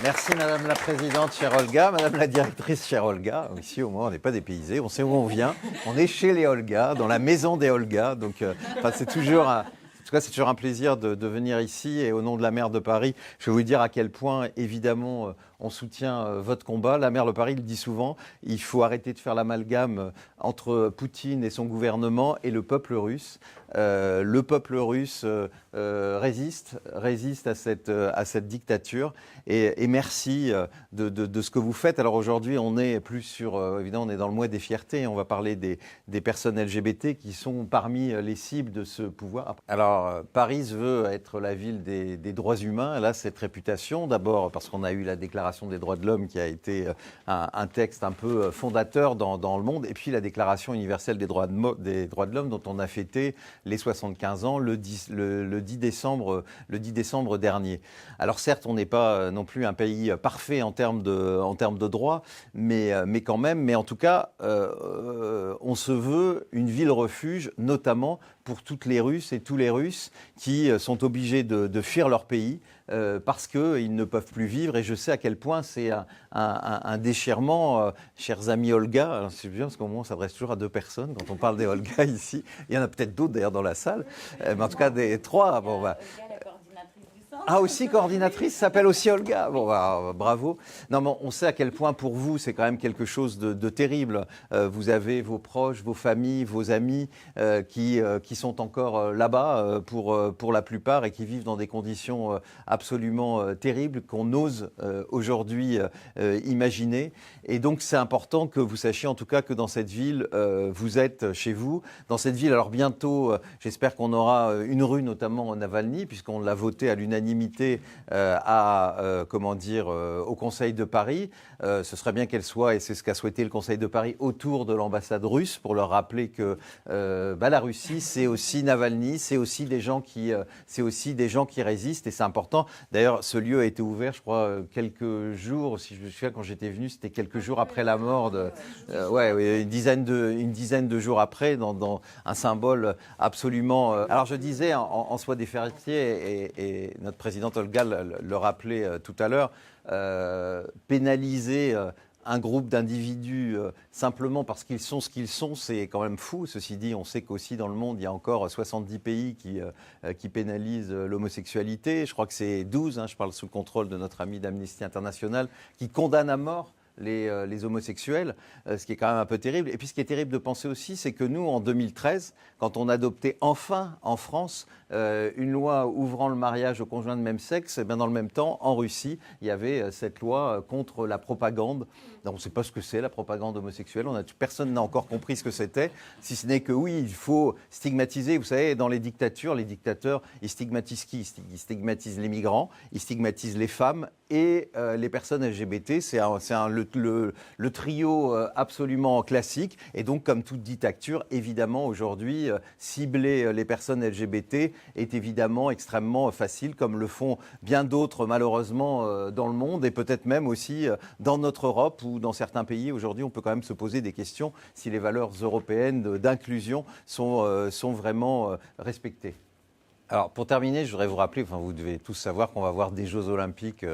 Merci Madame la Présidente, chère Olga. Madame la Directrice, chère Olga. Ici, au moins, on n'est pas dépaysés. On sait où on vient. On est chez les Olga, dans la maison des Olga. Donc, c'est toujours un... En tout cas, c'est toujours un plaisir de venir ici. Et au nom de la maire de Paris, je vais vous dire à quel point, évidemment, on soutient votre combat. La maire de Paris le dit souvent, il faut arrêter de faire l'amalgame entre Poutine et son gouvernement et le peuple russe. Le peuple russe résiste à cette dictature. Et merci de ce que vous faites. Alors aujourd'hui, on est plus sur, évidemment, on est dans le mois des fiertés. On va parler des personnes LGBT qui sont parmi les cibles de ce pouvoir. Alors, Paris veut être la ville des droits humains. Elle a cette réputation, d'abord parce qu'on a eu la Déclaration des droits de l'homme qui a été un texte un peu fondateur dans le monde, et puis la Déclaration universelle des droits de l'homme dont on a fêté les 75 ans le 10 décembre dernier. Alors certes, on n'est pas non plus un pays parfait en termes de droits, mais quand même, mais en tout cas, on se veut une ville refuge, notamment pour toutes les Russes et tous les Russes qui sont obligés de fuir leur pays parce qu'ils ne peuvent plus vivre. Et je sais à quel point c'est un déchirement, chers amis Olga. Alors c'est bien parce qu'au moins on s'adresse toujours à deux personnes quand on parle des Olga ici. Il y en a peut-être d'autres d'ailleurs dans la salle, mais en tout cas des trois. Bon, bah. Ah, aussi coordinatrice, s'appelle aussi Olga. Bon, bah, bravo. Non, mais on sait à quel point pour vous, c'est quand même quelque chose de terrible. Vous avez vos proches, vos familles, vos amis qui sont encore là-bas pour la plupart et qui vivent dans des conditions absolument terribles qu'on ose aujourd'hui imaginer. Et donc, c'est important que vous sachiez en tout cas que dans cette ville, vous êtes chez vous. Dans cette ville, alors bientôt, j'espère qu'on aura une rue, notamment Navalny, puisqu'on l'a voté à l'unanimité au Conseil de Paris. Ce serait bien qu'elle soit, et c'est ce qu'a souhaité le Conseil de Paris, autour de l'ambassade russe, pour leur rappeler que la Russie, c'est aussi Navalny, c'est aussi des gens qui résistent, et c'est important. D'ailleurs, ce lieu a été ouvert, je crois, quelques jours, si je me souviens, quand j'étais venu, c'était quelques jours après la mort une dizaine de jours après, dans un symbole absolument. Alors je disais en soi des fiertés, et notre présidente Olga le rappelait tout à l'heure, pénaliser un groupe d'individus simplement parce qu'ils sont ce qu'ils sont, c'est quand même fou. Ceci dit, on sait qu'aussi dans le monde, il y a encore 70 pays qui pénalisent l'homosexualité. Je crois que c'est 12, je parle sous le contrôle de notre ami d'Amnesty International, qui condamnent à mort les homosexuels, ce qui est quand même un peu terrible. Et puis ce qui est terrible de penser aussi, c'est que nous, en 2013, quand on adoptait enfin en France une loi ouvrant le mariage aux conjoints de même sexe, dans le même temps, en Russie, il y avait cette loi contre la propagande. Donc, on ne sait pas ce que c'est la propagande homosexuelle. Personne n'a encore compris ce que c'était, si ce n'est que oui, il faut stigmatiser. Vous savez, dans les dictatures, les dictateurs, ils stigmatisent qui? Ils stigmatisent les migrants, ils stigmatisent les femmes et les personnes LGBT. C'est le trio absolument classique. Et donc, comme toute dictature, évidemment, aujourd'hui, cibler les personnes LGBT est évidemment extrêmement facile, comme le font bien d'autres, malheureusement, dans le monde, et peut-être même aussi dans notre Europe, ou dans certains pays. Aujourd'hui, on peut quand même se poser des questions si les valeurs européennes d'inclusion sont vraiment respectées. Alors, pour terminer, je voudrais vous rappeler, vous devez tous savoir qu'on va avoir des Jeux Olympiques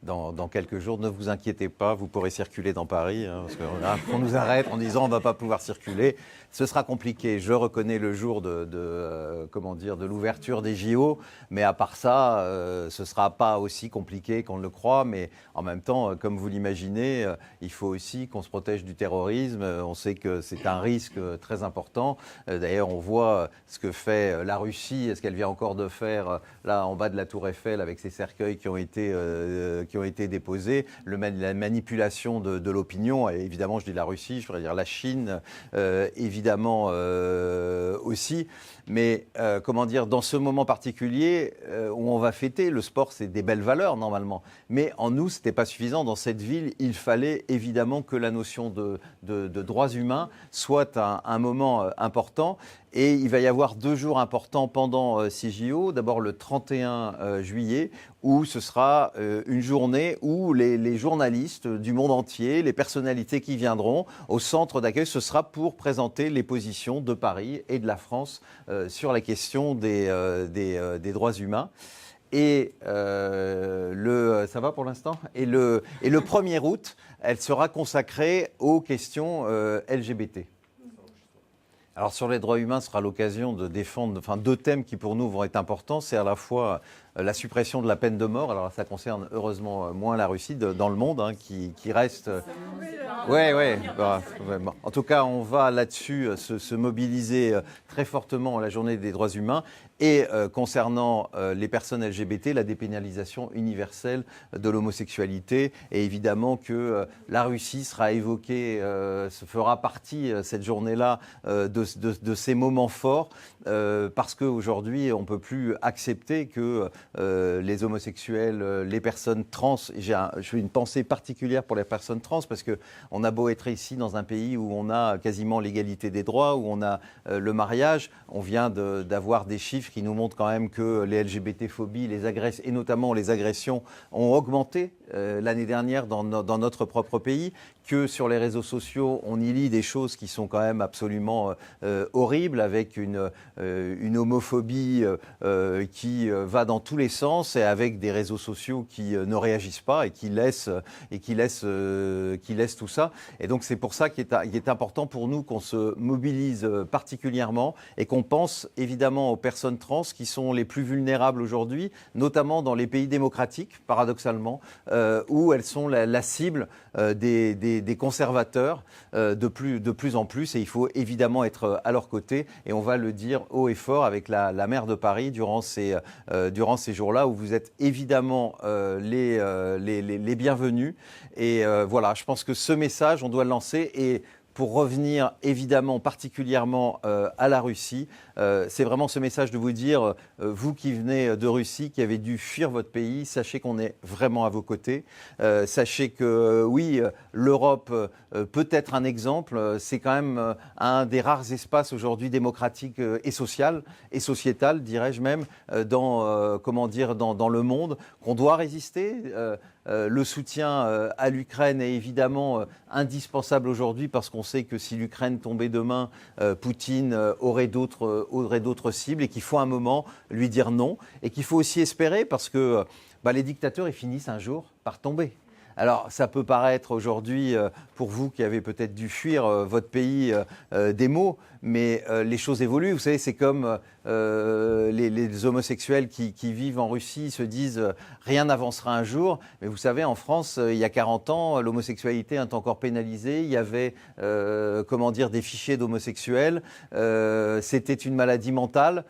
dans quelques jours. Ne vous inquiétez pas, vous pourrez circuler dans Paris, parce qu'on nous arrête en disant on ne va pas pouvoir circuler. Ce sera compliqué. Je reconnais le jour de l'ouverture des JO, mais à part ça, ce ne sera pas aussi compliqué qu'on le croit. Mais en même temps, comme vous l'imaginez, il faut aussi qu'on se protège du terrorisme. On sait que c'est un risque très important. D'ailleurs, on voit ce que fait la Russie, ce qu'elle vient encore de faire là en bas de la Tour Eiffel avec ces cercueils qui ont été déposés, la manipulation de l'opinion. Et évidemment, je dis la Russie, je voudrais dire la Chine, évidemment aussi. Mais dans ce moment particulier où on va fêter, le sport, c'est des belles valeurs normalement. Mais en nous, ce n'était pas suffisant. Dans cette ville, il fallait évidemment que la notion de droits humains soit un moment important. Et il va y avoir 2 jours importants pendant ces JO. D'abord le 31 juillet, où ce sera une journée où les journalistes du monde entier, les personnalités qui viendront au centre d'accueil, ce sera pour présenter les positions de Paris et de la France sur la question des droits humains. Et ça va pour l'instant. Et le 1er août, elle sera consacrée aux questions LGBT. Alors sur les droits humains, ce sera l'occasion de défendre deux thèmes qui pour nous vont être importants. C'est à la fois la suppression de la peine de mort. Alors ça concerne heureusement moins la Russie dans le monde, qui reste... Ouais. Bon. En tout cas, on va là-dessus se mobiliser très fortement à la journée des droits humains. Et concernant les personnes LGBT, la dépénalisation universelle de l'homosexualité. Et évidemment que la Russie sera évoquée, fera partie cette journée-là de ces moments forts, parce qu'aujourd'hui, on ne peut plus accepter que les homosexuels, les personnes trans, j'ai une pensée particulière pour les personnes trans, parce qu'on a beau être ici dans un pays où on a quasiment l'égalité des droits, où on a le mariage, on vient d'avoir des chiffres qui nous montrent quand même que les LGBT-phobies, et notamment les agressions, ont augmenté l'année dernière dans notre propre pays, que sur les réseaux sociaux, on y lit des choses qui sont quand même absolument horribles, avec une homophobie qui va dans tous les sens, et avec des réseaux sociaux qui ne réagissent pas et qui laissent tout ça. Et donc c'est pour ça qu'il est important pour nous qu'on se mobilise particulièrement et qu'on pense évidemment aux personnes trans qui sont les plus vulnérables aujourd'hui, notamment dans les pays démocratiques, paradoxalement, où elles sont la cible des conservateurs de plus en plus, et il faut évidemment être à leur côté, et on va le dire haut et fort avec la maire de Paris durant ces jours-là, où vous êtes évidemment les bienvenus. Et voilà, je pense que ce message, on doit le lancer. Et pour revenir évidemment particulièrement à la Russie, c'est vraiment ce message de vous dire, vous qui venez de Russie, qui avez dû fuir votre pays, sachez qu'on est vraiment à vos côtés. Sachez que oui, l'Europe peut être un exemple. C'est quand même un des rares espaces aujourd'hui démocratiques et sociétal, dirais-je même, dans le monde, qu'on doit résister. Le soutien à l'Ukraine est évidemment indispensable aujourd'hui, parce qu'on sait que si l'Ukraine tombait demain, Poutine aurait d'autres cibles, et qu'il faut un moment lui dire non, et qu'il faut aussi espérer, parce que les dictateurs, ils finissent un jour par tomber. Alors, ça peut paraître aujourd'hui, pour vous qui avez peut-être dû fuir votre pays, des mots, mais les choses évoluent. Vous savez, c'est comme les homosexuels qui vivent en Russie se disent rien n'avancera un jour. Mais vous savez, en France, il y a 40 ans, l'homosexualité est encore pénalisée. Il y avait des fichiers d'homosexuels. C'était une maladie mentale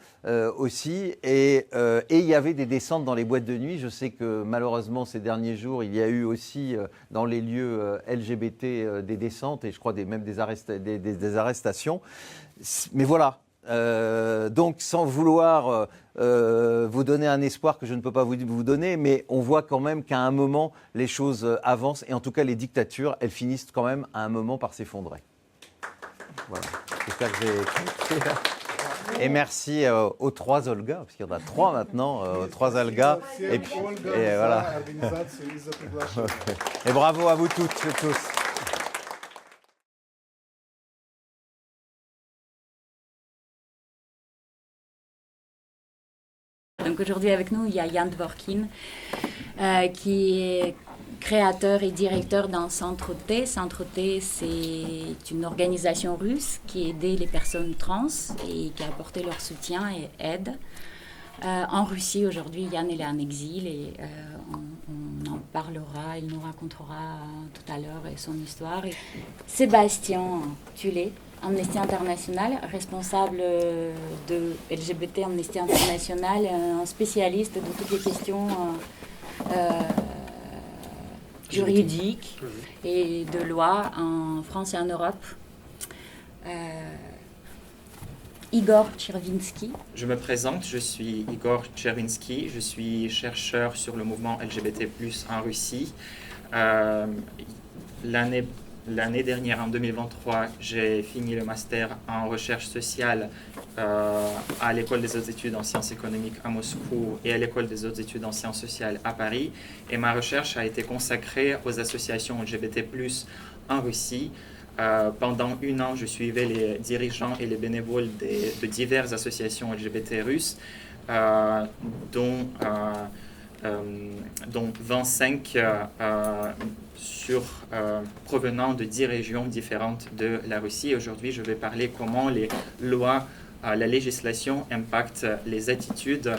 aussi. Et il y avait des descentes dans les boîtes de nuit. Je sais que malheureusement, ces derniers jours, il y a eu aussi dans les lieux LGBT des descentes, et je crois même des arrestations. Mais voilà. Donc, sans vouloir vous donner un espoir que je ne peux pas vous donner, mais on voit quand même qu'à un moment, les choses avancent, et en tout cas, les dictatures, elles finissent quand même à un moment par s'effondrer. Voilà. J'espère que j'ai... Et merci aux 3 Olga, parce qu'il y en a 3 maintenant, aux 3 Olga. Et puis, voilà. Et bravo à vous toutes et tous. Donc aujourd'hui avec nous, il y a Yann Dvorkin, qui est créateur et directeur d'un Centre T. Centre T, c'est une organisation russe qui aide les personnes trans et qui a apporté leur soutien et aide. En Russie, aujourd'hui, Yann est en exil, et on en parlera, il nous racontera tout à l'heure son histoire. Et Sébastien Tulé, Amnesty International, responsable de LGBT Amnesty International, un spécialiste de toutes les questions juridiques et de loi en France et en Europe. Igor Chervinsky. Je me présente, je suis Igor Chervinsky, je suis chercheur sur le mouvement LGBT+ en Russie. L'année dernière, en 2023, j'ai fini le master en recherche sociale à l'École des hautes études en sciences économiques à Moscou et à l'École des hautes études en sciences sociales à Paris. Et ma recherche a été consacrée aux associations LGBT+ en Russie. Pendant 1 an, je suivais les dirigeants et les bénévoles de diverses associations LGBT russes. dont 25 provenant de 10 régions différentes de la Russie. Aujourd'hui, je vais parler comment les lois, la législation impacte les attitudes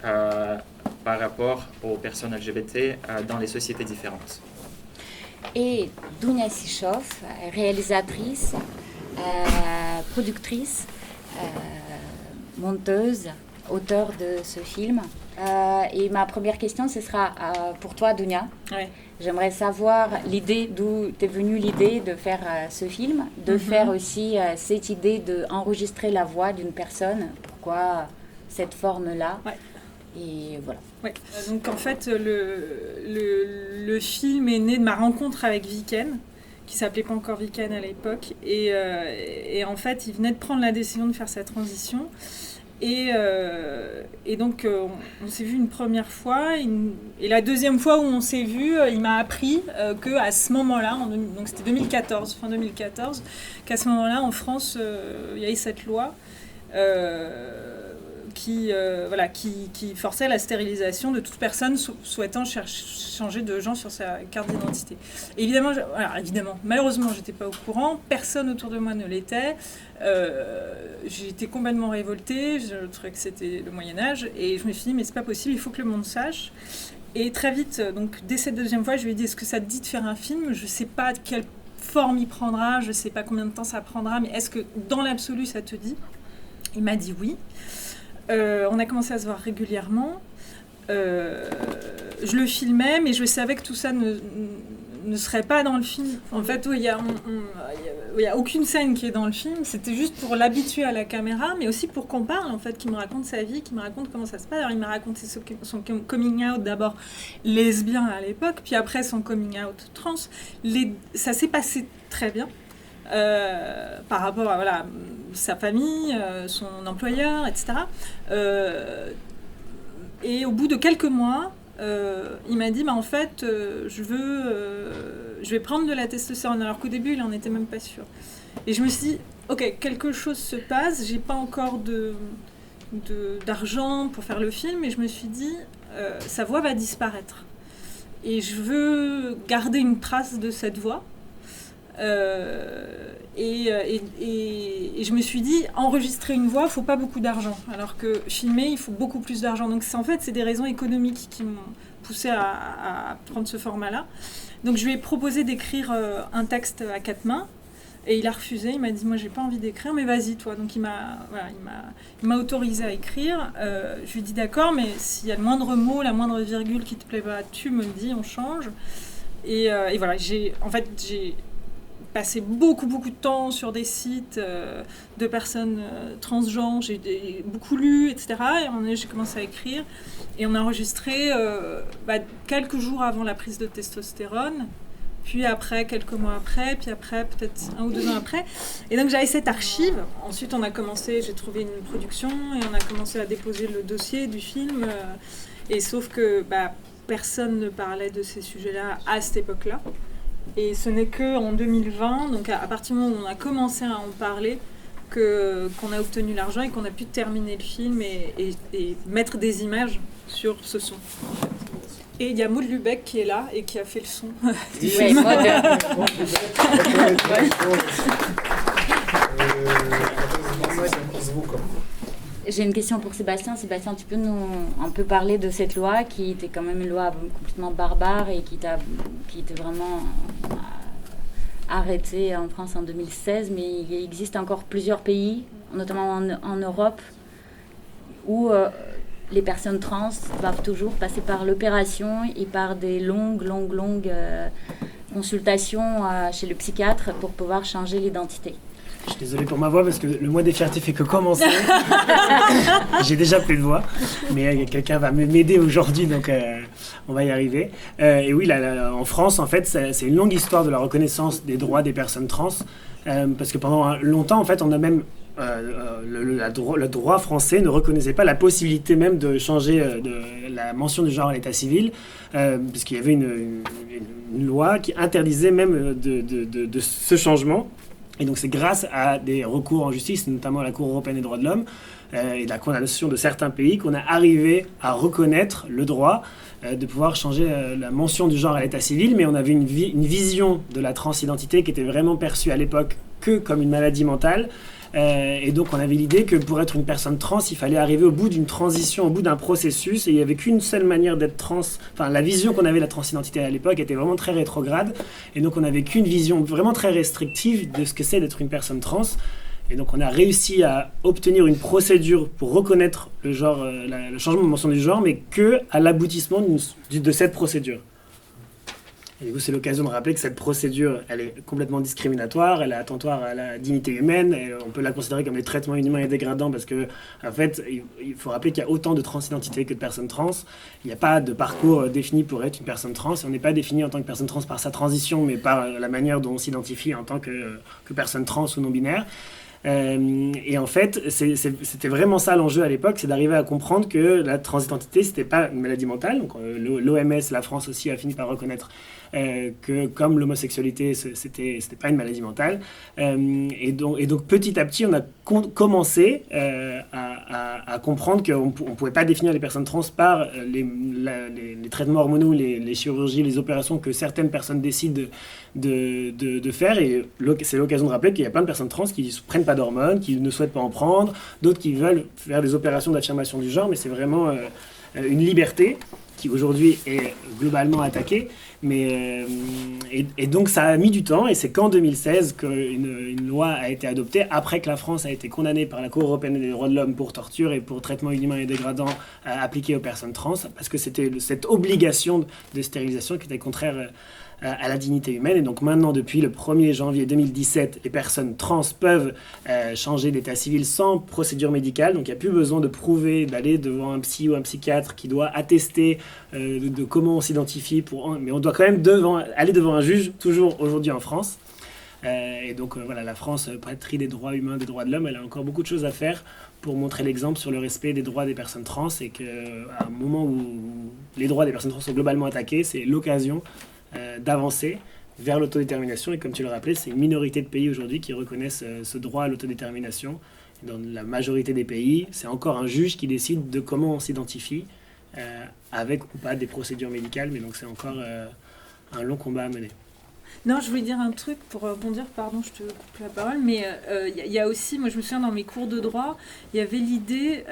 par rapport aux personnes LGBT dans les sociétés différentes. Et Dounia Sichov, réalisatrice, productrice, monteuse, auteure de ce film. Et ma première question, ce sera pour toi, Dounia. Ouais. J'aimerais savoir d'où t'es venue l'idée de faire ce film, de faire aussi cette idée d'enregistrer la voix d'une personne. Pourquoi cette forme-là? Ouais. Et voilà. Ouais. Donc en fait, le film est né de ma rencontre avec Viken, qui s'appelait pas encore Viken à l'époque. Et en fait, il venait de prendre la décision de faire sa transition. Et donc, on s'est vu une première fois. Et la deuxième fois où on s'est vu, il m'a appris qu'à ce moment-là, donc c'était 2014, fin 2014, qu'à ce moment-là, en France, il y avait cette loi qui forçait la stérilisation de toute personne souhaitant changer de genre sur sa carte d'identité. Et évidemment, malheureusement, j'étais pas au courant, personne autour de moi ne l'était. J'étais complètement révoltée, je trouvais que c'était le Moyen-Âge, et je me suis dit, mais c'est pas possible, il faut que le monde sache. Et très vite, donc dès cette deuxième fois, je lui ai dit, est-ce que ça te dit de faire un film? Je sais pas quelle forme il prendra, je sais pas combien de temps ça prendra, mais est-ce que dans l'absolu, ça te dit? Il m'a dit oui. On a commencé à se voir régulièrement. Je le filmais, mais je savais que tout ça ne serait pas dans le film. En fait, il y a aucune scène qui est dans le film. C'était juste pour l'habituer à la caméra, mais aussi pour qu'on parle, en fait, qu'il me raconte sa vie, qu'il me raconte comment ça se passe. Alors, il m'a raconté son coming out, d'abord lesbien à l'époque, puis après son coming out trans. Ça s'est passé très bien. Par rapport à sa famille, son employeur, etc. Et au bout de quelques mois, il m'a dit en fait, je vais prendre de la testostérone, alors qu'au début, il n'en était même pas sûr. Et je me suis dit, ok, quelque chose se passe, j'ai pas encore d'argent pour faire le film, et je me suis dit, sa voix va disparaître. Et je veux garder une trace de cette voix. Et je me suis dit, enregistrer une voix, il ne faut pas beaucoup d'argent, alors que filmer, il faut beaucoup plus d'argent. Donc c'est des raisons économiques qui m'ont poussé à prendre ce format-là. Donc je lui ai proposé d'écrire un texte à 4 mains, et il a refusé. Il m'a dit, moi j'ai pas envie d'écrire, mais vas-y toi. Donc il m'a autorisé à écrire. Je lui ai dit d'accord, mais s'il y a le moindre mot, la moindre virgule qui te plaît pas, tu me le dis, on change. Et voilà, j'ai passé beaucoup de temps sur des sites de personnes transgenres, j'ai beaucoup lu, etc. Et j'ai commencé à écrire, et on a enregistré quelques jours avant la prise de testostérone, puis après, quelques mois après, puis après, peut-être 1 ou 2 ans après. Et donc j'avais cette archive. Ensuite, j'ai trouvé une production, et on a commencé à déposer le dossier du film. Et sauf que personne ne parlait de ces sujets-là à cette époque-là. Et ce n'est qu'en 2020, donc à partir du moment où on a commencé à en parler, qu'on a obtenu l'argent et qu'on a pu terminer le film et mettre des images sur ce son. Et il y a Maud Lubeck qui est là et qui a fait le son du film. J'ai une question pour Sébastien. Sébastien, tu peux un peu parler de cette loi qui était quand même une loi complètement barbare et qui était vraiment arrêtée en France en 2016, mais il existe encore plusieurs pays, notamment en Europe, où les personnes trans doivent toujours passer par l'opération et par des longues consultations chez le psychiatre pour pouvoir changer l'identité. Je suis désolé pour ma voix parce que le mois des fiertés fait que commencer. J'ai déjà plus de voix, mais quelqu'un va m'aider aujourd'hui, donc on va y arriver. Et oui, en France, en fait, c'est une longue histoire de la reconnaissance des droits des personnes trans, parce que pendant longtemps, en fait, on a même le droit français ne reconnaissait pas la possibilité même de changer la mention du genre à l'état civil, puisqu'il y avait une loi qui interdisait même de ce changement. Et donc c'est grâce à des recours en justice, notamment à la Cour européenne des droits de l'homme et de la condamnation de certains pays, qu'on a arrivé à reconnaître le droit de pouvoir changer la mention du genre à l'état civil. Mais on avait une vision de la transidentité qui était vraiment perçue à l'époque que comme une maladie mentale. Et donc on avait l'idée que pour être une personne trans, il fallait arriver au bout d'une transition, au bout d'un processus, et il n'y avait qu'une seule manière d'être trans. Enfin, la vision qu'on avait de la transidentité à l'époque était vraiment très rétrograde, et donc on n'avait qu'une vision vraiment très restrictive de ce que c'est d'être une personne trans. Et donc on a réussi à obtenir une procédure pour reconnaître le genre, le changement de mention du genre, mais que à l'aboutissement de cette procédure. Et du coup, c'est l'occasion de rappeler que cette procédure, elle est complètement discriminatoire, elle est attentoire à la dignité humaine, et on peut la considérer comme des traitements inhumains et dégradants parce que, en fait, il faut rappeler qu'il y a autant de transidentités que de personnes trans. Il n'y a pas de parcours défini pour être une personne trans, et on n'est pas défini en tant que personne trans par sa transition, mais par la manière dont on s'identifie en tant que personne trans ou non-binaire. Et en fait, c'était vraiment ça l'enjeu à l'époque, c'est d'arriver à comprendre que la transidentité, c'était pas une maladie mentale. Donc l'OMS, la France aussi, a fini par reconnaître que comme l'homosexualité, c'était pas une maladie mentale. Et donc petit à petit, on a commencé à comprendre qu'on ne pouvait pas définir les personnes trans par les traitements hormonaux, les chirurgies, les opérations que certaines personnes décident de faire. Et c'est l'occasion de rappeler qu'il y a plein de personnes trans qui ne prennent pas d'hormones, qui ne souhaitent pas en prendre, d'autres qui veulent faire des opérations d'affirmation du genre, mais c'est vraiment une liberté qui aujourd'hui est globalement attaquée. Et donc ça a mis du temps, et c'est qu'en 2016 qu'une loi a été adoptée, après que la France a été condamnée par la Cour européenne des droits de l'homme pour torture et pour traitement inhumain et dégradant appliqué aux personnes trans, parce que c'était cette obligation de stérilisation qui était contraire à la dignité humaine. Et donc maintenant, depuis le 1er janvier 2017, les personnes trans peuvent changer d'état civil sans procédure médicale. Donc il n'y a plus besoin de prouver, d'aller devant un psy ou un psychiatre qui doit attester de comment on s'identifie. Mais on doit quand même aller devant un juge, toujours aujourd'hui en France. Et donc voilà, la France, patrie des droits humains, des droits de l'homme, elle a encore beaucoup de choses à faire pour montrer l'exemple sur le respect des droits des personnes trans, et qu'à un moment où les droits des personnes trans sont globalement attaqués, c'est l'occasion d'avancer vers l'autodétermination. Et comme tu le rappelais, c'est une minorité de pays aujourd'hui qui reconnaissent ce droit à l'autodétermination. Dans la majorité des pays, c'est encore un juge qui décide de comment on s'identifie, avec ou pas des procédures médicales, mais donc c'est encore un long combat à mener. Non, je voulais dire un truc pour rebondir, pardon, je te coupe la parole, mais il y a aussi, moi je me souviens dans mes cours de droit, il y avait l'idée,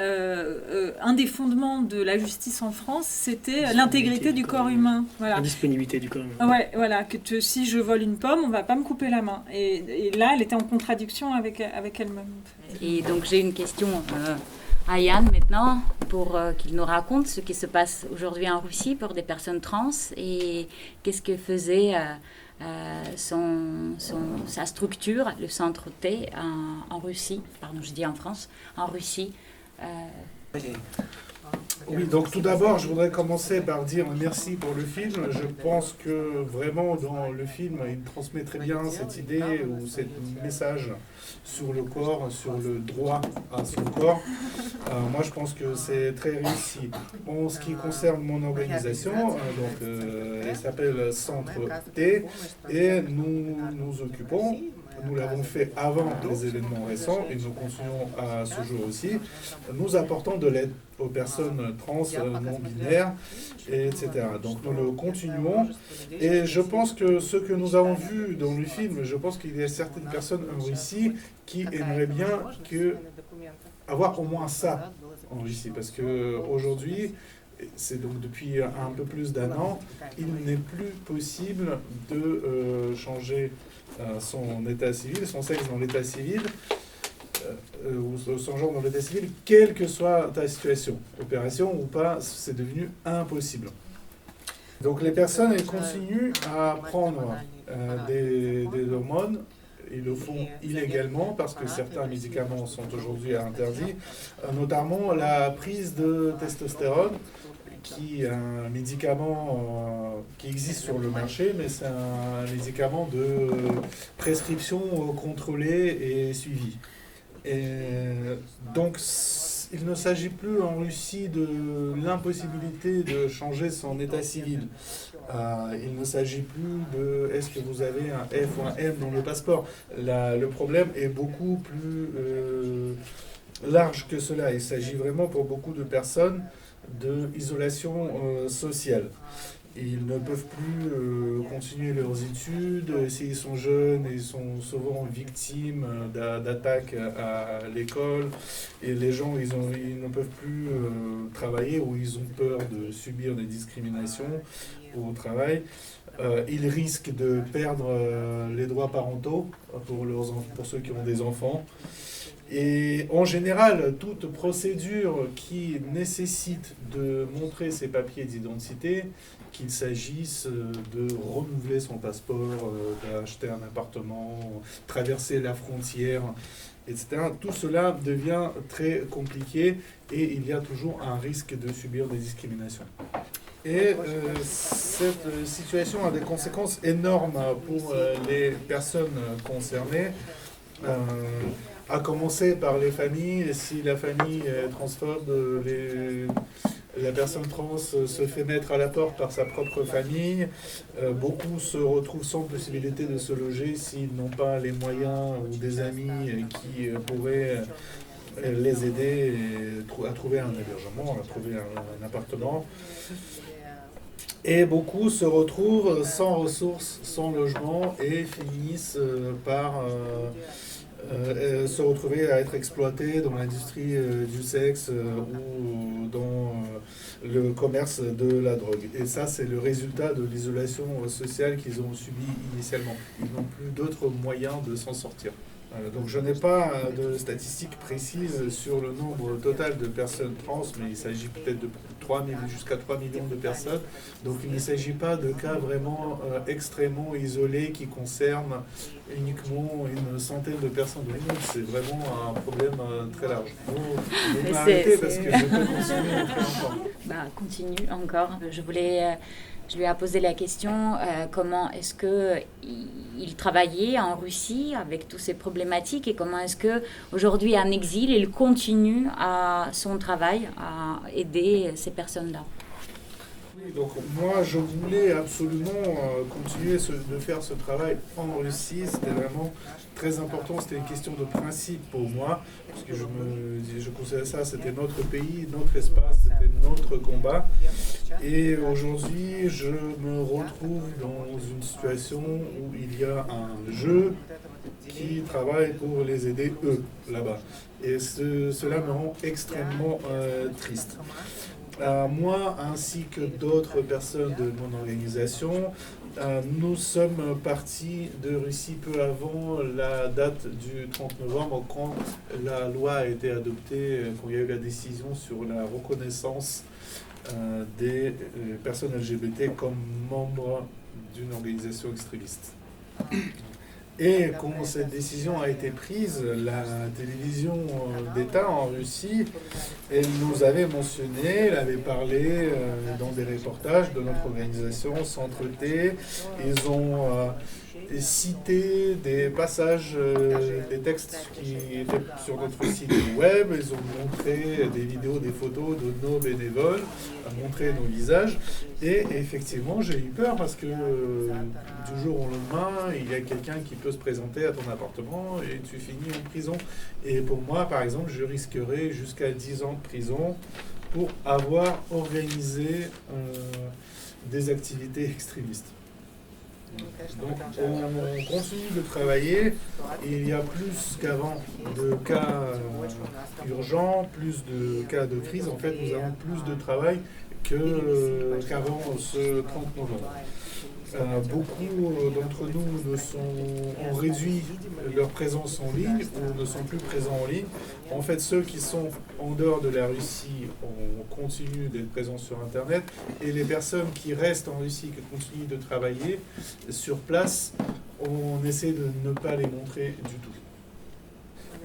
un des fondements de la justice en France, c'était l'intégrité du corps humain. Voilà. La disponibilité du corps humain. Ouais, voilà, si je vole une pomme, on va pas me couper la main. Et là, elle était en contradiction avec elle-même. Et donc j'ai une question à Yann maintenant, pour qu'il nous raconte ce qui se passe aujourd'hui en Russie pour des personnes trans, et qu'est-ce que faisait sa structure, le Centre T en Russie, pardon, je dis en France, en Russie. Oui, donc tout d'abord, je voudrais commencer par dire merci pour le film. Je pense que vraiment, dans le film, il transmet très bien cette idée ou ce message sur le corps, sur le droit à son corps. Moi, je pense que c'est très réussi. En ce qui concerne mon organisation, elle s'appelle Centre T, et nous nous occupons. Nous l'avons fait avant les événements récents et nous continuons à ce jour aussi. Nous apportons de l'aide aux personnes trans, non-binaires, etc. Donc nous le continuons. Et je pense que ce que nous avons vu dans le film, je pense qu'il y a certaines personnes en Russie qui aimeraient bien avoir au moins ça en Russie. Parce qu'aujourd'hui, c'est donc depuis un peu plus d'1 an, il n'est plus possible de changer son état civil, son sexe dans l'état civil, ou son genre dans l'état civil, quelle que soit ta situation, opération ou pas, c'est devenu impossible. Donc les personnes, elles continuent à prendre des hormones. Ils le font illégalement parce que certains médicaments sont aujourd'hui interdits, notamment la prise de testostérone, qui est un médicament qui existe sur le marché, mais c'est un médicament de prescription contrôlée et suivie. Et donc, il ne s'agit plus en Russie de l'impossibilité de changer son état civil. Il ne s'agit plus de est-ce que vous avez un F ou un M dans le passeport. Le problème est beaucoup plus large que cela. Il s'agit vraiment pour beaucoup de personnes d'isolation sociale. Ils ne peuvent plus continuer leurs études. S'ils sont jeunes, ils sont souvent victimes d'attaques à l'école. Et les gens, ils ne peuvent plus travailler ou ils ont peur de subir des discriminations au travail. Ils risquent de perdre les droits parentaux pour ceux qui ont des enfants. Et en général, toute procédure qui nécessite de montrer ses papiers d'identité, qu'il s'agisse de renouveler son passeport, d'acheter un appartement, traverser la frontière, etc., tout cela devient très compliqué et il y a toujours un risque de subir des discriminations. Et cette situation a des conséquences énormes pour les personnes concernées. À commencer par les familles. Si la famille est transphobe, la personne trans se fait mettre à la porte par sa propre famille. Beaucoup se retrouvent sans possibilité de se loger s'ils n'ont pas les moyens ou des amis qui pourraient les aider à trouver un hébergement, à trouver un appartement. Et beaucoup se retrouvent sans ressources, sans logement et finissent par se retrouver à être exploités dans l'industrie du sexe ou dans le commerce de la drogue. Et ça, c'est le résultat de l'isolation sociale qu'ils ont subi initialement. Ils n'ont plus d'autres moyens de s'en sortir. Donc je n'ai pas de statistiques précises sur le nombre total de personnes trans, mais il s'agit peut-être de jusqu'à 3 millions de personnes. Donc il ne s'agit pas de cas vraiment extrêmement isolés qui concernent uniquement une centaine de personnes dans le monde. C'est vraiment un problème très large. Vous m'arrêtez parce que je peux continuer encore. Continue encore. Je lui ai posé la question comment est-ce qu'il travaillait en Russie avec toutes ces problématiques et comment est-ce qu'aujourd'hui en exil, il continue à son travail à aider ces personnes-là. Donc moi, je voulais absolument continuer de faire ce travail en Russie. C'était vraiment très important. C'était une question de principe pour moi, parce que je considérais ça, c'était notre pays, notre espace, c'était notre combat. Et aujourd'hui, je me retrouve dans une situation où il y a un jeu qui travaille pour les aider, eux, là-bas. Et cela me rend extrêmement triste. Moi, ainsi que d'autres personnes de mon organisation, nous sommes partis de Russie peu avant la date du 30 novembre, quand la loi a été adoptée, quand il y a eu la décision sur la reconnaissance des personnes LGBT comme membres d'une organisation extrémiste. Et quand cette décision a été prise, la télévision d'État en Russie, elle nous avait mentionné, elle avait parlé dans des reportages de notre organisation Centre T. Ils ont cité des passages, des textes qui étaient sur notre site web. Ils ont montré des vidéos, des photos de nos bénévoles, montré nos visages. Et effectivement, j'ai eu peur parce que du jour au lendemain, il y a quelqu'un qui peut se présenter à ton appartement et tu finis en prison. Et pour moi, par exemple, je risquerais jusqu'à 10 ans de prison pour avoir organisé des activités extrémistes. Donc on continue de travailler et il y a plus qu'avant de cas urgents, plus de cas de crise. En fait, nous avons plus de travail qu'avant ce 30 novembre. Beaucoup d'entre nous ont réduit leur présence en ligne ou ne sont plus présents en ligne. En fait, ceux qui sont en dehors de la Russie, on continue d'être présents sur Internet. Et les personnes qui restent en Russie, qui continuent de travailler sur place, on essaie de ne pas les montrer du tout.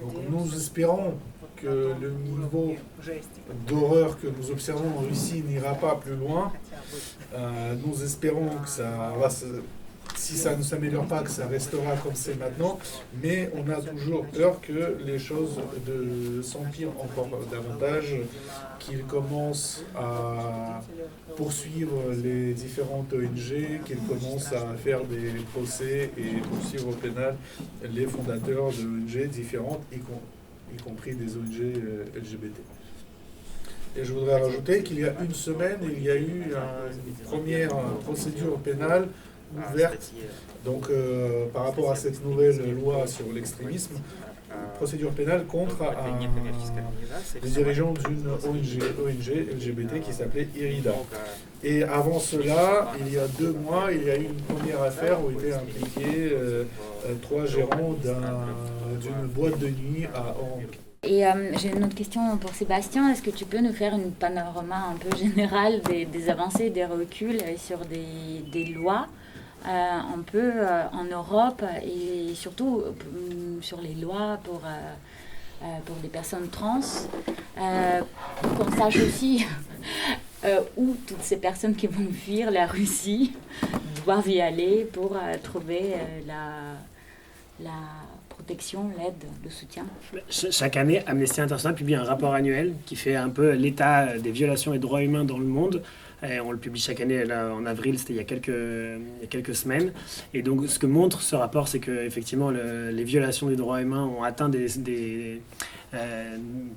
Donc nous espérons que le niveau d'horreur que nous observons en Russie n'ira pas plus loin. Nous espérons que ça va si si ça ne s'améliore pas, que ça restera comme c'est maintenant, mais on a toujours peur que les choses s'empirent encore davantage, qu'ils commencent à poursuivre les différentes ONG, qu'ils commencent à faire des procès et poursuivre au pénal les fondateurs d'ONG différentes, y compris des ONG LGBT. Et je voudrais rajouter qu'il y a une semaine, il y a eu une première procédure pénale ouverte, donc par rapport à cette nouvelle loi sur l'extrémisme, procédure pénale contre les dirigeants d'une ONG LGBT qui s'appelait IRIDA. Et avant cela, il y a 2 mois, il y a eu une première affaire où étaient impliqués 3 gérants d'une boîte de nuit à Oran. Et j'ai une autre question pour Sébastien. Est-ce que tu peux nous faire une panorama un peu général des avancées, des reculs sur des lois un peu en Europe et surtout sur les lois pour les personnes trans, qu'on sache aussi où toutes ces personnes qui vont fuir la Russie doivent y aller pour trouver la protection, l'aide, le soutien. Chaque année, Amnesty International publie un rapport annuel qui fait un peu l'état des violations des droits humains dans le monde. Et on le publie chaque année là, en avril, c'était il y a quelques semaines. Et donc ce que montre ce rapport, c'est qu'effectivement les violations des droits humains ont atteint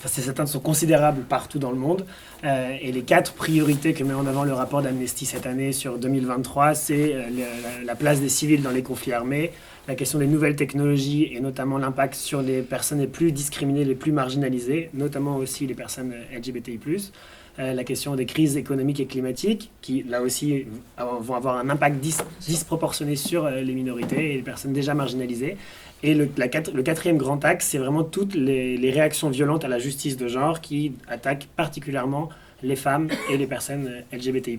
ces atteintes sont considérables partout dans le monde. Et les 4 priorités que met en avant le rapport d'Amnesty cette année sur 2023, c'est la place des civils dans les conflits armés, la question des nouvelles technologies et notamment l'impact sur les personnes les plus discriminées, les plus marginalisées, notamment aussi les personnes LGBTI+. La question des crises économiques et climatiques, qui là aussi vont avoir un impact disproportionné sur les minorités et les personnes déjà marginalisées. Et le 4e grand axe, c'est vraiment toutes les réactions violentes à la justice de genre qui attaquent particulièrement les femmes et les personnes LGBTI+.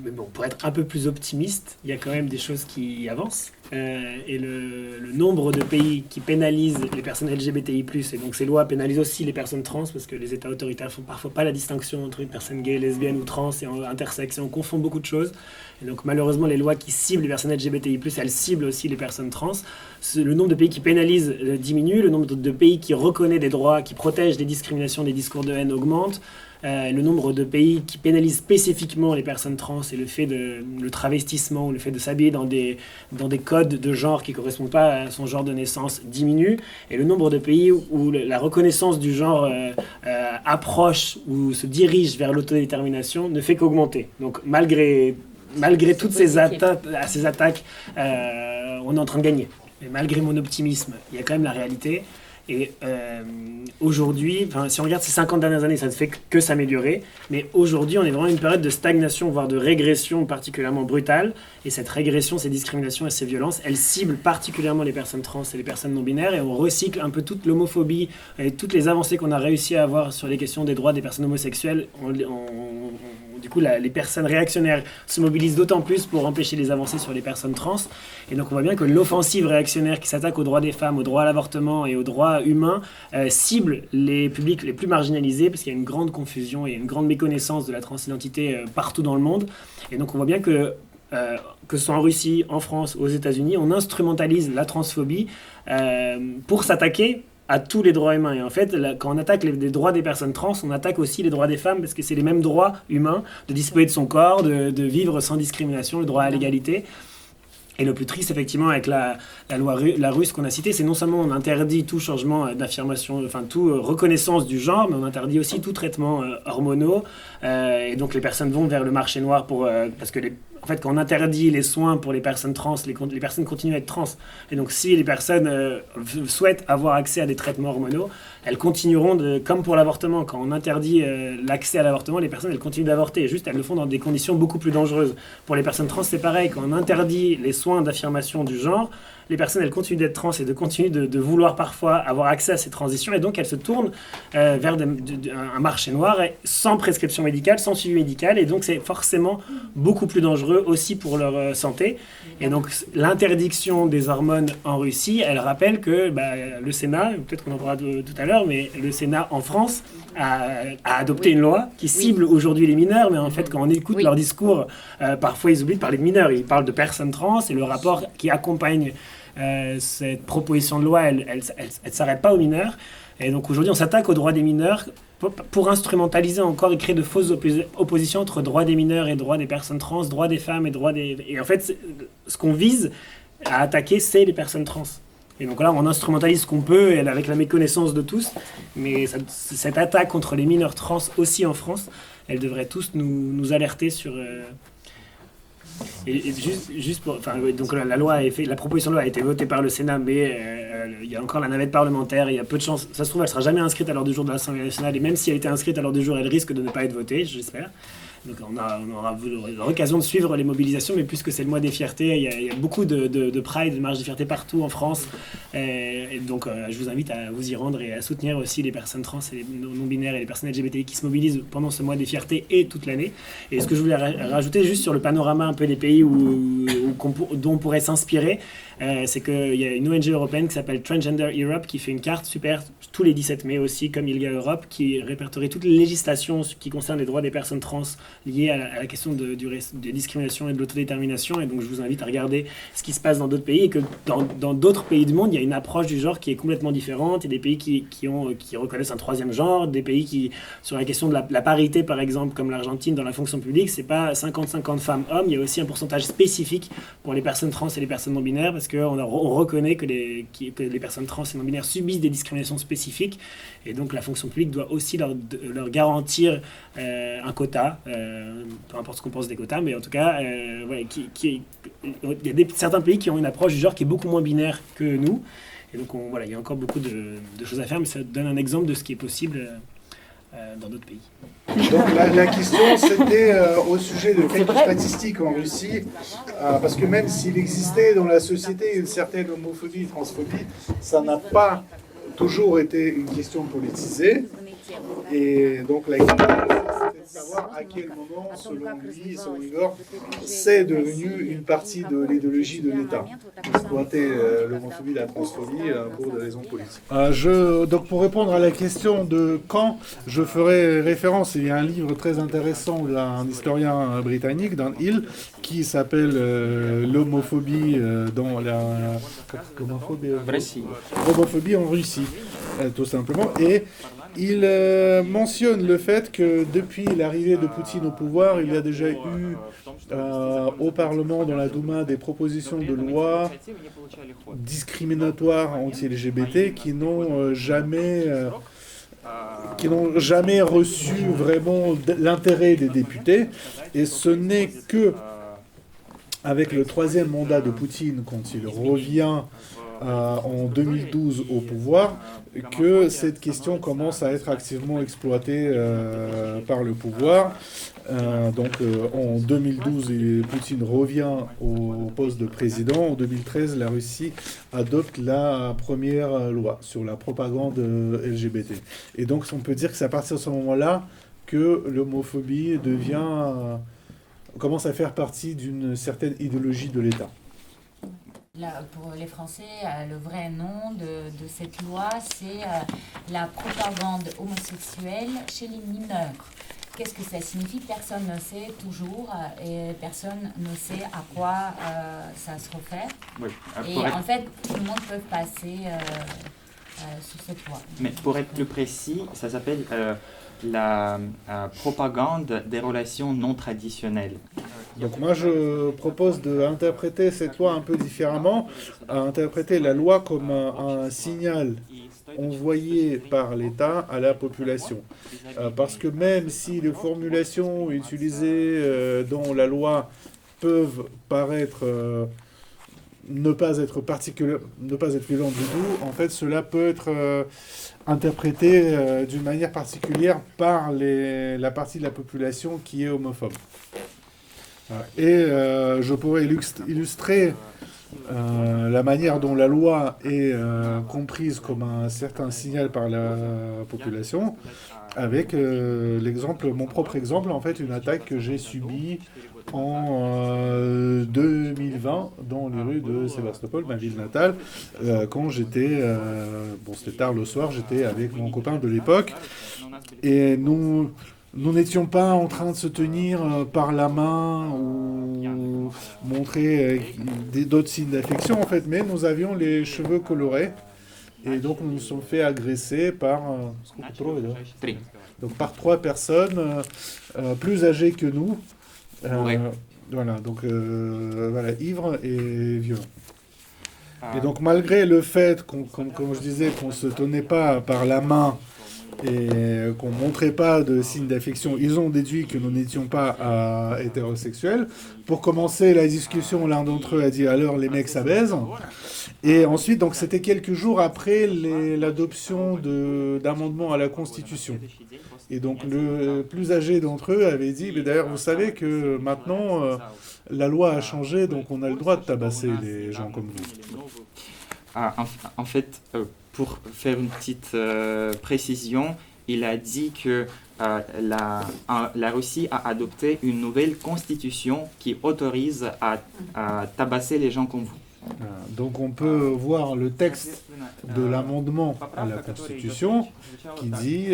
Mais bon, pour être un peu plus optimiste, il y a quand même des choses qui avancent. Et le nombre de pays qui pénalisent les personnes LGBTI+, et donc ces lois pénalisent aussi les personnes trans, parce que les États autoritaires font parfois pas la distinction entre une personne gay, lesbienne ou trans et intersexe, et on confond beaucoup de choses. Et donc malheureusement, les lois qui ciblent les personnes LGBTI+, elles ciblent aussi les personnes trans. Le nombre de pays qui pénalisent diminue, le nombre de pays qui reconnaît des droits, qui protègent des discriminations, des discours de haine augmente. Le nombre de pays qui pénalisent spécifiquement les personnes trans et le travestissement ou le fait de s'habiller dans des codes de genre qui ne correspondent pas à son genre de naissance diminue. Et le nombre de pays où la reconnaissance du genre approche ou se dirige vers l'autodétermination ne fait qu'augmenter. Donc malgré toutes ces attaques, on est en train de gagner. Et malgré mon optimisme, il y a quand même la réalité. Et aujourd'hui, si on regarde ces 50 dernières années, ça ne fait que s'améliorer. Mais aujourd'hui, on est vraiment dans une période de stagnation, voire de régression particulièrement brutale. Et cette régression, ces discriminations et ces violences, elles ciblent particulièrement les personnes trans et les personnes non-binaires. Et on recycle un peu toute l'homophobie et toutes les avancées qu'on a réussi à avoir sur les questions des droits des personnes homosexuelles. Du coup, les personnes réactionnaires se mobilisent d'autant plus pour empêcher les avancées sur les personnes trans. Et donc, on voit bien que l'offensive réactionnaire qui s'attaque aux droits des femmes, aux droits à l'avortement et aux droits humains cible les publics les plus marginalisés, parce qu'il y a une grande confusion et une grande méconnaissance de la transidentité partout dans le monde. Et donc, on voit bien que ce soit en Russie, en France, aux États-Unis, on instrumentalise la transphobie pour s'attaquer à tous les droits humains. Et en fait, quand on attaque les droits des personnes trans, on attaque aussi les droits des femmes, parce que c'est les mêmes droits humains de disposer de son corps, de vivre sans discrimination, le droit à l'égalité. Et le plus triste, effectivement, avec la loi russe qu'on a citée, c'est non seulement on interdit tout changement d'affirmation, enfin toute reconnaissance du genre, mais on interdit aussi tout traitement hormonaux. Et donc les personnes vont vers le marché noir parce que en fait, quand on interdit les soins pour les personnes trans, les personnes continuent à être trans. Et donc, si les personnes souhaitent avoir accès à des traitements hormonaux, elles continueront, comme pour l'avortement. Quand on interdit l'accès à l'avortement, les personnes, elles continuent d'avorter. Juste, elles le font dans des conditions beaucoup plus dangereuses. Pour les personnes trans, c'est pareil. Quand on interdit les soins d'affirmation du genre, les personnes, elles continuent d'être trans et continuent de vouloir parfois avoir accès à ces transitions. Et donc, elles se tournent vers un marché noir sans prescription médicale, sans suivi médical. Et donc, c'est forcément beaucoup plus dangereux dangereux aussi pour leur santé. Et donc l'interdiction des hormones en Russie, elle rappelle que le Sénat, peut-être qu'on en parlera tout à l'heure, mais le Sénat en France a adopté une loi qui cible aujourd'hui les mineurs, mais en fait quand on écoute leur discours, parfois ils oublient de parler de mineurs, ils parlent de personnes trans, et le rapport qui accompagne cette proposition de loi, elle s'arrête pas aux mineurs. Et donc aujourd'hui on s'attaque aux droits des mineurs pour instrumentaliser encore et créer de fausses oppositions entre droits des mineurs et droits des personnes trans, droits des femmes et droits des... Et en fait, ce qu'on vise à attaquer, c'est les personnes trans. Et donc là, on instrumentalise ce qu'on peut avec la méconnaissance de tous. Mais cette attaque contre les mineurs trans aussi en France, elle devrait tous nous alerter sur... Et juste pour, donc la proposition de loi a été votée par le Sénat, mais il y a encore la navette parlementaire, il y a peu de chances, ça se trouve elle sera jamais inscrite à l'ordre du jour de l'Assemblée nationale, et même si elle était inscrite à l'ordre du jour, elle risque de ne pas être votée, j'espère. Donc on aura l'occasion de suivre les mobilisations, mais puisque c'est le mois des fiertés, il y a beaucoup de Pride, de marches de fierté partout en France. Et donc je vous invite à vous y rendre et à soutenir aussi les personnes trans et les non-binaires et les personnes LGBTI qui se mobilisent pendant ce mois des fiertés et toute l'année. Et ce que je voulais rajouter juste sur le panorama un peu des pays dont on pourrait s'inspirer, c'est qu'il y a une ONG européenne qui s'appelle Transgender Europe qui fait une carte super tous les 17 mai aussi, comme ILGA Europe, qui répertorie toutes les législations qui concernent les droits des personnes trans liées à la question de discrimination et de l'autodétermination. Et donc je vous invite à regarder ce qui se passe dans d'autres pays, et que dans d'autres pays du monde, il y a une approche du genre qui est complètement différente. Il y a des pays qui reconnaissent un troisième genre, des pays qui, sur la question de la parité par exemple, comme l'Argentine dans la fonction publique, c'est pas 50-50 femmes-hommes, il y a aussi un pourcentage spécifique pour les personnes trans et les personnes non-binaires, parce qu'on reconnaît que les personnes trans et non-binaires subissent des discriminations spécifiques, et donc la fonction publique doit aussi leur garantir un quota, peu importe ce qu'on pense des quotas, mais en tout cas, il y a certains pays qui ont une approche du genre qui est beaucoup moins binaire que nous, et donc il y a encore beaucoup de choses à faire, mais ça donne un exemple de ce qui est possible dans d'autres pays. Donc la question c'était au sujet de quelques statistiques en Russie, parce que même s'il existait dans la société une certaine homophobie, transphobie, ça n'a pas toujours été une question politisée. Et donc la question c'est de savoir à quel moment, selon lui, selon Igor, c'est devenu une partie de l'idéologie de l'État, exploiter l'homophobie, la transphobie pour des raisons politiques. Donc pour répondre à la question de quand, je ferai référence, il y a un livre très intéressant d'un historien britannique, Dan Hill, qui s'appelle l'homophobie dans l'homophobie en Russie, tout simplement. Et il mentionne le fait que depuis l'arrivée de Poutine au pouvoir, il y a déjà eu au Parlement, dans la Douma, des propositions de loi discriminatoires anti-LGBT qui n'ont jamais reçu vraiment l'intérêt des députés. Et ce n'est que avec le troisième mandat de Poutine, quand il revient en 2012 au pouvoir, que cette question commence à être activement exploitée par le pouvoir. En 2012, Poutine revient au poste de président. En 2013, la Russie adopte la première loi sur la propagande LGBT. Et donc, on peut dire que c'est à partir de ce moment-là que l'homophobie commence à faire partie d'une certaine idéologie de l'État. Là, pour les Français, le vrai nom de cette loi, c'est la propagande homosexuelle chez les mineurs. Qu'est-ce que ça signifie? Personne ne sait toujours, et personne ne sait à quoi ça se réfère. Oui. Et en fait, tout le monde peut passer sur cette loi. Mais pour être plus précis, ça s'appelle la propagande des relations non traditionnelles. Donc moi je propose d'interpréter cette loi un peu différemment, à interpréter la loi comme un signal envoyé par l'État à la population. Parce que même si les formulations utilisées dans la loi peuvent paraître ne pas être violentes du tout, en fait cela peut être interprété d'une manière particulière par la partie de la population qui est homophobe. Et je pourrais illustrer la manière dont la loi est comprise comme un certain signal par la population, avec mon propre exemple, en fait, une attaque que j'ai subie en 2020 dans les rues de Sébastopol, ma ville natale, quand j'étais, c'était tard le soir, j'étais avec mon copain de l'époque, et nous n'étions pas en train de se tenir par la main ou montrer d'autres signes d'affection, en fait, mais nous avions les cheveux colorés. Et donc, nous nous sommes fait agresser par, donc, par 3 personnes plus âgées que nous. Voilà, donc ivres et violents. Et donc, malgré le fait comme je disais, qu'on ne se tenait pas par la main et qu'on ne montrait pas de signes d'affection, ils ont déduit que nous n'étions pas hétérosexuels. Pour commencer la discussion, l'un d'entre eux a dit « alors les mecs ça baise ». Et ensuite, donc c'était quelques jours après l'adoption d'amendements à la Constitution. Et donc le plus âgé d'entre eux avait dit « mais d'ailleurs vous savez que maintenant la loi a changé, donc on a le droit de tabasser les gens comme vous ». En fait, pour faire une petite précision, il a dit que la Russie a adopté une nouvelle constitution qui autorise à tabasser les gens comme vous. Donc on peut voir le texte de l'amendement à la Constitution qui dit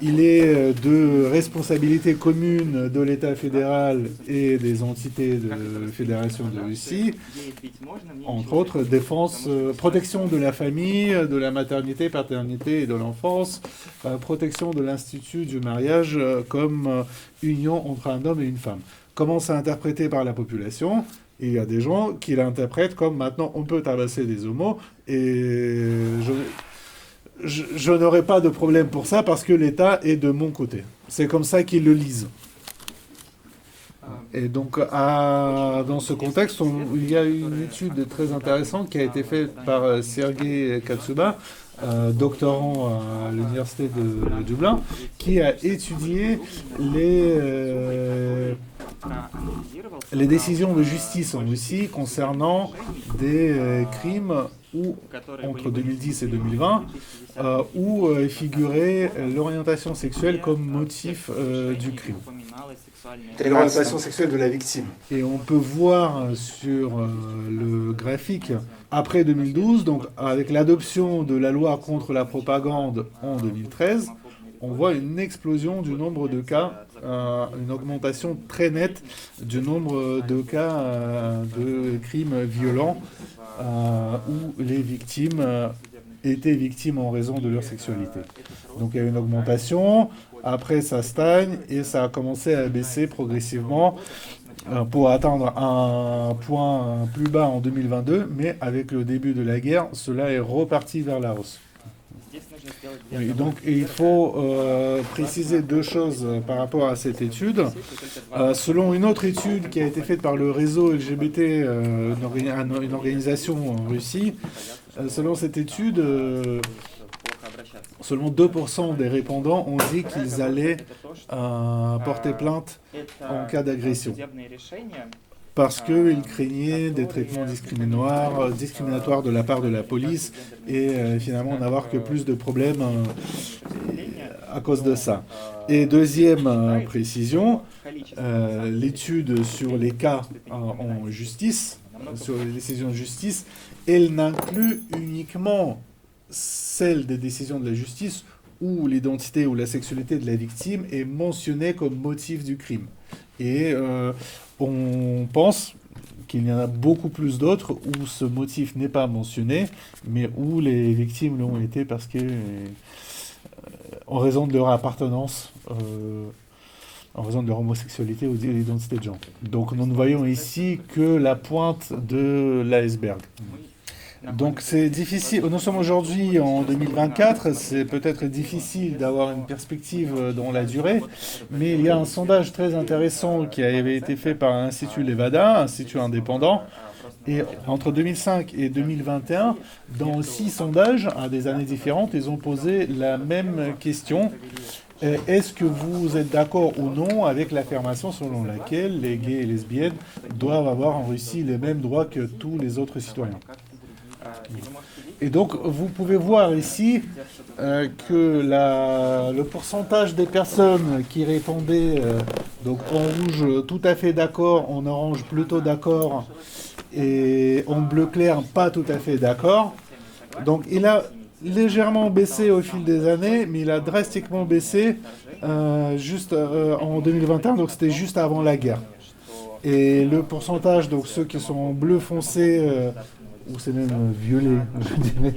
il est de responsabilité commune de l'État fédéral et des entités de Fédération de Russie, entre autres protection de la famille, de la maternité, paternité et de l'enfance, protection de l'institut du mariage comme union entre un homme et une femme. Comment c'est interprété par la population ? Et il y a des gens qui l'interprètent comme maintenant on peut tabasser des homos et je n'aurai pas de problème pour ça parce que l'État est de mon côté. C'est comme ça qu'ils le lisent. Et donc dans ce contexte, il y a une étude très intéressante qui a été faite par Sergei Katsuba, doctorant à l'université de Dublin, qui a étudié les décisions de justice en Russie concernant des crimes entre 2010 et 2020 où figurait l'orientation sexuelle comme motif du crime. L'orientation sexuelle de la victime. Et on peut voir sur le graphique, après 2012, donc avec l'adoption de la loi contre la propagande en 2013, on voit une explosion du nombre de cas, une augmentation très nette du nombre de cas de crimes violents où les victimes étaient victimes en raison de leur sexualité. Donc il y a une augmentation, après ça stagne et ça a commencé à baisser progressivement pour atteindre un point plus bas en 2022, mais avec le début de la guerre, cela est reparti vers la hausse. Et donc il faut préciser 2 choses par rapport à cette étude. Selon une autre étude qui a été faite par le réseau LGBT, une organisation en Russie, selon cette étude, seulement 2% des répondants ont dit qu'ils allaient porter plainte en cas d'agression, parce qu'ils craignaient des traitements discriminatoires de la part de la police et finalement n'avoir que plus de problèmes à cause de ça. Et deuxième précision, l'étude sur les cas en justice, sur les décisions de justice, elle n'inclut uniquement celle des décisions de la justice où l'identité ou la sexualité de la victime est mentionnée comme motif du crime. Et on pense qu'il y en a beaucoup plus d'autres où ce motif n'est pas mentionné, mais où les victimes l'ont été parce que, en raison de leur appartenance, en raison de leur homosexualité ou de l'identité de genre. Donc nous ne voyons ici que la pointe de l'iceberg. Donc c'est difficile, nous sommes aujourd'hui en 2024, c'est peut-être difficile d'avoir une perspective dans la durée, mais il y a un sondage très intéressant qui avait été fait par l'Institut Levada, un institut indépendant, et entre 2005 et 2021, dans 6 sondages à des années différentes, ils ont posé la même question. Est-ce que vous êtes d'accord ou non avec l'affirmation selon laquelle les gays et lesbiennes doivent avoir en Russie les mêmes droits que tous les autres citoyens? Et donc, vous pouvez voir ici que le pourcentage des personnes qui répondaient donc en rouge tout à fait d'accord, en orange plutôt d'accord et en bleu clair pas tout à fait d'accord. Donc, il a légèrement baissé au fil des années, mais il a drastiquement baissé juste en 2021, donc c'était juste avant la guerre. Et le pourcentage, donc ceux qui sont en bleu foncé, ou c'est même violet, je dirais.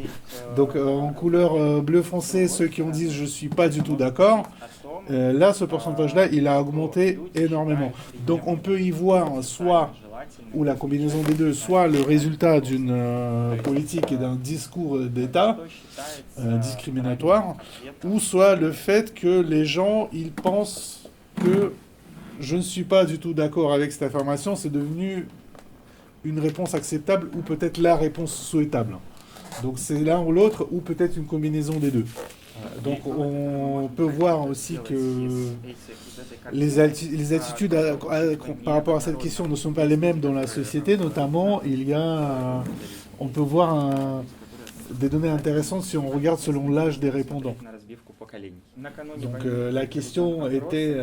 Donc en couleur bleu foncé, ceux qui ont dit je suis pas du tout d'accord, là ce pourcentage-là, il a augmenté énormément. Donc on peut y voir soit, ou la combinaison des deux, soit le résultat d'une politique et d'un discours d'État discriminatoire, ou soit le fait que les gens, ils pensent que je ne suis pas du tout d'accord avec cette affirmation, c'est devenu une réponse acceptable ou peut-être la réponse souhaitable. Donc c'est l'un ou l'autre, ou peut-être une combinaison des deux. Donc on peut voir aussi que les attitudes par rapport à cette question ne sont pas les mêmes dans la société. Notamment, on peut voir des données intéressantes si on regarde selon l'âge des répondants. Donc la question était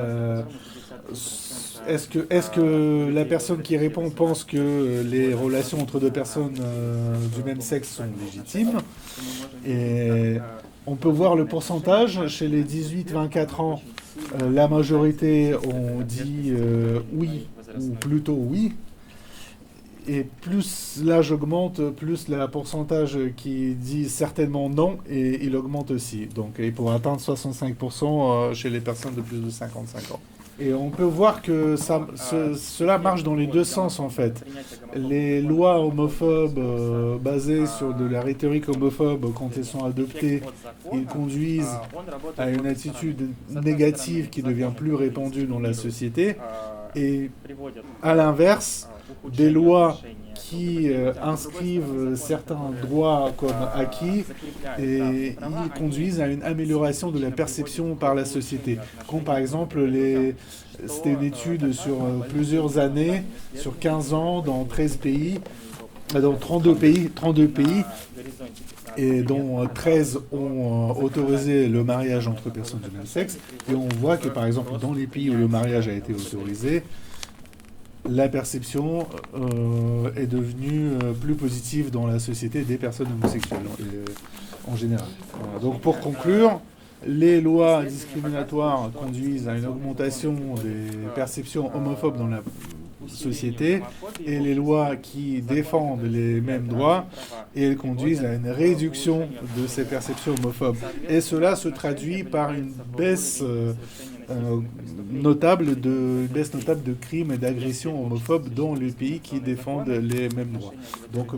est-ce que la personne qui répond pense que les relations entre deux personnes du même sexe sont légitimes? Et on peut voir le pourcentage chez les 18-24 ans. La majorité ont dit oui ou plutôt oui. Et plus l'âge augmente, plus le pourcentage qui dit certainement non, et il augmente aussi. Donc, et pour atteindre 65% chez les personnes de plus de 55 ans. Et on peut voir que cela marche dans les deux sens, en fait. Les lois homophobes basées sur de la rhétorique homophobe, quand elles sont adoptées, ils conduisent à une attitude négative qui devient plus répandue dans la société. Et à l'inverse, des lois qui inscrivent certains droits comme acquis et ils conduisent à une amélioration de la perception par la société. Comme par exemple, c'était une étude sur plusieurs années, sur 15 ans, dans 13 pays, dans 32 pays, et dont 13 ont autorisé le mariage entre personnes du même sexe. Et on voit que par exemple, dans les pays où le mariage a été autorisé, la perception est devenue plus positive dans la société des personnes homosexuelles en général. Voilà. Donc pour conclure, les lois discriminatoires conduisent à une augmentation des perceptions homophobes dans la société, et les lois qui défendent les mêmes droits, et elles conduisent à une réduction de ces perceptions homophobes. Et cela se traduit par une baisse notable de crimes et d'agressions homophobes dans les pays qui défendent les mêmes droits. Donc,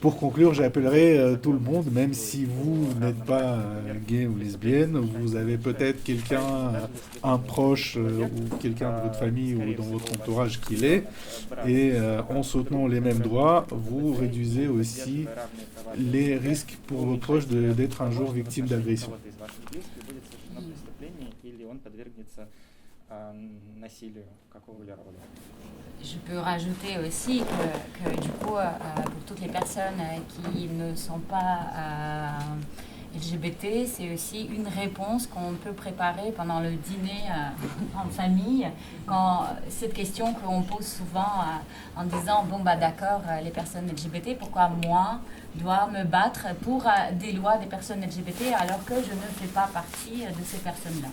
pour conclure, j'appellerai tout le monde, même si vous n'êtes pas gay ou lesbienne, vous avez peut-être quelqu'un, un proche ou quelqu'un de votre famille ou dans votre entourage qui l'est, et en soutenant les mêmes droits, vous réduisez aussi les risques pour vos proches d'être un jour victimes d'agression. Je peux rajouter aussi que du coup, pour toutes les personnes qui ne sont pas LGBT, c'est aussi une réponse qu'on peut préparer pendant le dîner en famille, quand cette question qu'on pose souvent en disant bon bah d'accord, les personnes LGBT, pourquoi moi dois me battre pour des lois des personnes LGBT alors que je ne fais pas partie de ces personnes-là.